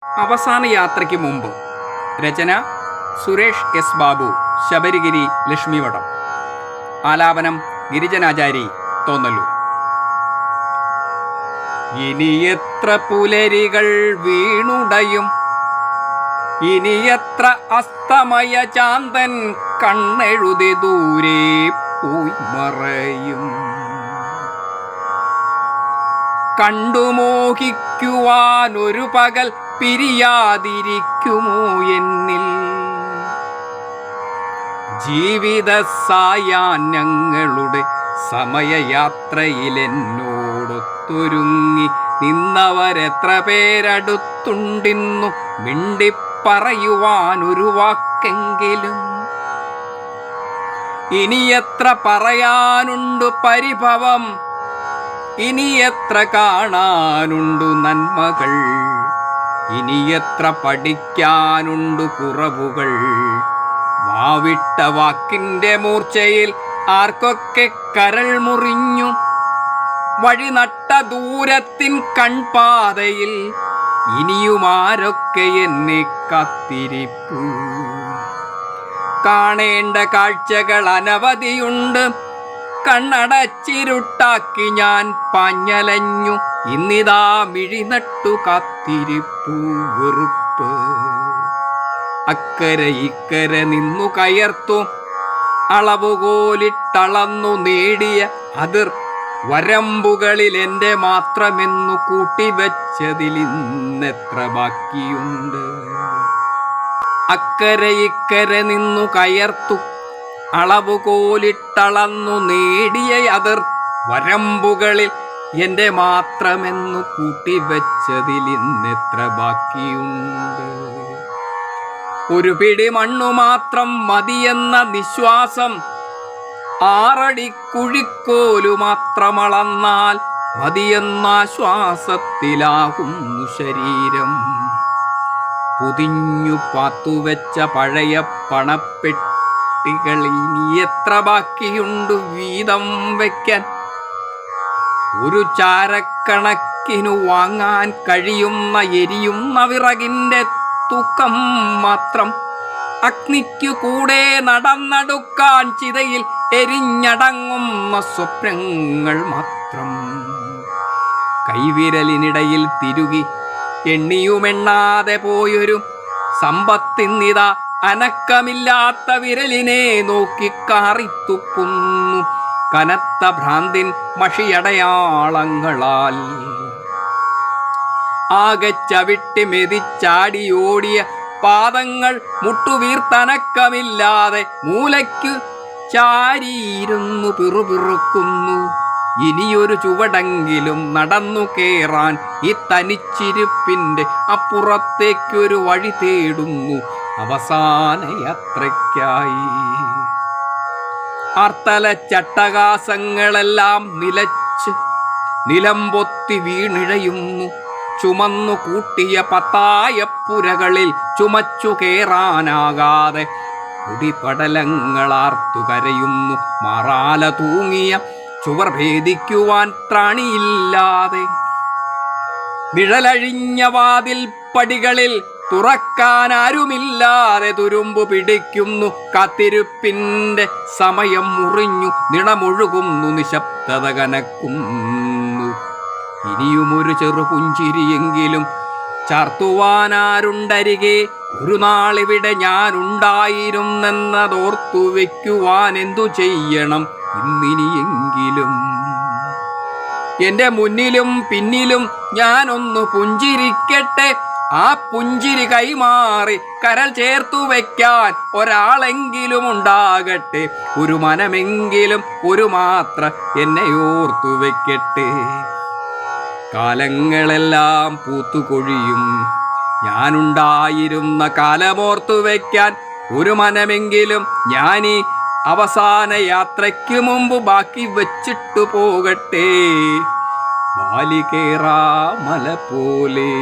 അവസാന യാത്രയ്ക്ക് മുമ്പ്. രചന സുരേഷ് എസ് ബാബു, ശബരിഗിരി, ലക്ഷ്മിവടം. ആലാപനം ഗിരിജനാചാരി, തോന്നല്ലൂർ. ഇനിയെത്ര പുലരികൾ വീണുടയും, ഇനിയെത്ര അസ്തമയ ചാന്തൻ കണ്ണെഴുതി ദൂരെ പോയി മറയും. കണ്ടുമോഹിക്കുവാനൊരു പകൽ പിരിയാതിരിക്കുമോ എന്നിൽ? ജീവിത സായാഹ്നങ്ങളുടെ സമയയാത്രയിലെന്നോടൊത്തൊരുങ്ങി നിന്നവരെത്ര പേരടുത്തുണ്ടിന്നു മിണ്ടിപ്പറയുവാനൊരു വാക്കെങ്കിലും. ഇനിയെത്ര പറയാനുണ്ട് പരിഭവം, ഇനിയെത്ര കാണാനുണ്ട് നന്മകൾ, ഇനിയെത്ര പഠിക്കാനുണ്ട് കുറവുകൾ. വാവിട്ട വാക്കിൻ്റെ മൂർച്ചയിൽ ആർക്കൊക്കെ കരൾ മുറിഞ്ഞു, വഴി നട്ട ദൂരത്തിൻ കൺപാതയിൽ ഇനിയുമാരൊക്കെ എന്നെ കാത്തിരിപ്പു. കാണേണ്ട കാഴ്ചകൾ അനവധിയുണ്ട്, കണ്ണടച്ചിരുട്ടാക്കി ഞാൻ പാഞ്ഞലഞ്ഞു. ഇന്നിതാ മിഴിനട്ടു കാത്തിരിപ്പു വെറുപ്പ്. അക്കരെ ഇക്കരെ നിന്നു കയർത്തു, അളവുകോലിട്ടളന്നു നേടിയ അതിർ വരമ്പുകളിൽ എൻ്റെ മാത്രമെന്നു കൂട്ടിവെച്ചതിൽ ഇന്നെത്ര ബാക്കിയുണ്ട്. അക്കരെ ഇക്കരെ നിന്നു കയർത്തു, അളവുകോലിട്ടളന്നു നേടിയ അതിർ വരമ്പുകളിൽ എൻ്റെ മാത്രമെന്നു കൂട്ടിവെച്ചതിൽ ഇന്നെത്ര ബാക്കിയുണ്ട്. ഒരു പിടി മണ്ണു മാത്രം മതിയെന്ന നിശ്വാസം, 6 അടി കുഴിക്കോലു മാത്രമളന്നാൽ മതിയെന്ന ശ്വാസത്തിലാകുന്നു ശരീരം. പൊതിഞ്ഞു പാത്തുവെച്ച പഴയ പണപ്പെട്ടികൾ ഇനി എത്ര ബാക്കിയുണ്ട് വീതം വയ്ക്കാൻ? ഒരു ചാരക്കണക്കിനു വാങ്ങാൻ കഴിയുന്ന എരിയുന്ന വിറകിൻ്റെ തൂക്കം മാത്രം. അഗ്നിക്കു കൂടെ നടന്നടുക്കാൻ ചിതയിൽ എരിഞ്ഞടങ്ങുന്ന സ്വപ്നങ്ങൾ മാത്രം. കൈവിരലിനിടയിൽ തിരുകി എണ്ണിയുമെണ്ണാതെ പോയൊരു സമ്പത്തിന്നിതാ അനക്കമില്ലാത്ത വിരലിനെ നോക്കി കാറിത്തുപ്പുന്നു കനത്ത ഭ്രാന്തിൻ മഷിയടയാളങ്ങളാൽ. ആകെ ചവിട്ടി മെതിച്ചാടിയോടിയ പാദങ്ങൾ മുട്ടുവീർത്തനക്കമില്ലാതെ മൂലയ്ക്കു ചാരിയിരുന്നു പിറുപിറുക്കുന്നു. ഇനിയൊരു ചുവടെങ്കിലും നടന്നു കേറാൻ ഈ തനിച്ചിരിപ്പിൻ്റെ അപ്പുറത്തേക്കൊരു വഴി തേടുന്നു അവസാന യാത്രയ്ക്കായി. ആർത്തല ചട്ടകാസങ്ങളെല്ലാം നിലച്ച് നിലംപൊത്തി വീണിഴയുന്നു. ചുമന്നു കൂട്ടിയ പത്തായപ്പുരകളിൽ ചുമച്ചു കേറാനാകാതെ കുടിപടലങ്ങളാർത്തു കരയുന്നു. മാറാല തൂങ്ങിയ ചുവർ ഭേദിക്കുവാൻ ത്രാണിയില്ലാതെ. നിഴലഴിഞ്ഞ വാതിൽ പടികളിൽ തുറക്കാനാരുമില്ലാതെ തുരുമ്പു പിടിക്കുന്നു. കാത്തിരിപ്പിൻ്റെ സമയം മുറിഞ്ഞു, നിണമൊഴുകുന്നു, നിശബ്ദത കനക്കുന്നു. ഇനിയുമൊരു ചെറുപുഞ്ചിരിയെങ്കിലും ചാർത്തുവാനാരുണ്ടരികെ? ഒരു നാളിവിടെ ഞാനുണ്ടായിരുന്നെന്നതോർത്തു വയ്ക്കുവാൻ എന്തു ചെയ്യണം ഇന്നിനിയെങ്കിലും? എൻ്റെ മുന്നിലും പിന്നിലും ഞാനൊന്നു പുഞ്ചിരിക്കട്ടെ. ആ പുഞ്ചിരി കൈമാറി കരൾ ചേർത്തു വയ്ക്കാൻ ഒരാളെങ്കിലും ഉണ്ടാകട്ടെ. ഒരു മനമെങ്കിലും ഒരു മാത്ര എന്നെ ഓർത്തു വയ്ക്കട്ടെ. കാലങ്ങളെല്ലാം പൂത്തുകൊഴിയും, ഞാനുണ്ടായിരുന്ന കാലമോർത്തു വയ്ക്കാൻ ഒരു മനമെങ്കിലും ഞാനീ അവസാന യാത്രയ്ക്ക് മുമ്പ് ബാക്കി വച്ചിട്ടു പോകട്ടെ. ബാലികേറാ മല പോലെ.